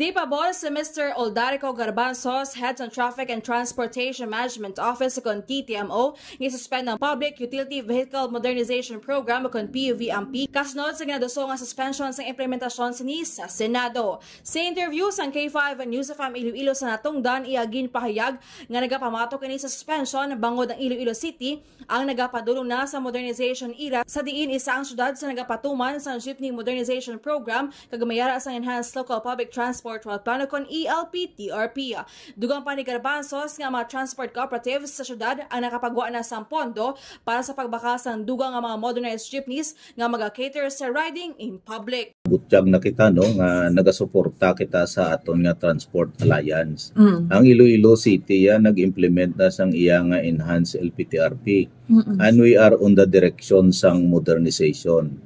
Di pabor si Mr. Oldarico Garbanzos, Head on Traffic and Transportation Management Office kon TTMO, i-suspend ng Public Utility Vehicle Modernization Program kon PUVMP kasunod sa ginaduso nga suspension sa implementasyon sini sa Senado. Sa interview sa K5 News FM Iloilo sa natungdan, iagin pahayag nga nagapamatok kini sa suspension bangod ang Iloilo City ang nagapadulong na sa modernization era sa diin isa ang syudad sa nagapatuman sa Jeepney Modernization Program kagamayara sa Enhanced Local Public Transport Route Plano kon ELP-TRP. Dugang pa ni Garbanzos nga mga transport cooperatives sa syudad ang nakapagwa na sa pondo para sa pagbakas ng dugang nga mga modernized jeepneys nga mag-cater sa riding in public. Butyag na kita nga nagasuporta kita sa aton nga Transport Alliance. Ang Iloilo City nag-implement na sang iya nga enhanced LPTRP. And we are on the direction sang modernization.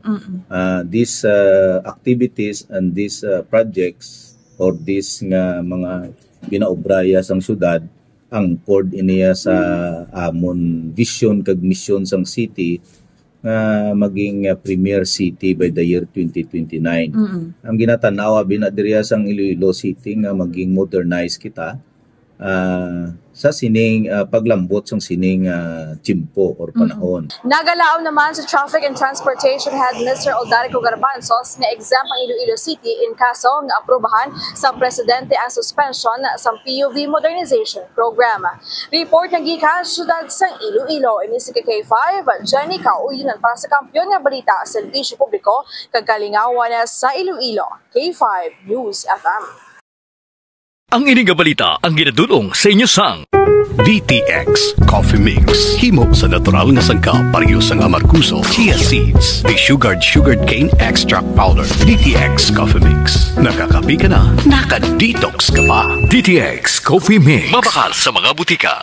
These activities and these projects or these nga mga ginaobraya sang syudad ang cord iniya sa amon vision kag mission sang city nga maging premier city by the year 2029. Ang ginatanawa binadiriya sang Iloilo City nga maging modernize kita sa sining paglambot sang sining timpo or panahon. Nagalaaw naman sa Traffic and Transportation Head Mr. Oldarico Garbanzos nga exempt ang Iloilo City in kaso nga aprobahan sa presidente ang suspension sa PUV Modernization Program. Report nga gikan sa syudad sang Iloilo. Ini si K5 Jenny Kauyinan para sa Kampiyon nga Balita sa Serbisyo Publiko kag kalingawan sa Iloilo. K5 News FM. Ang ining balita ang ginadulong sa inyo sang DTX Coffee Mix. Himo sa natural nga sangkap pareho sang amarkuso, chia seeds, desugared sugared cane extract powder. DTX Coffee Mix. Nakakapi ka na, naka-detox ka pa. DTX Coffee Mix. Mabakal sa mga butika.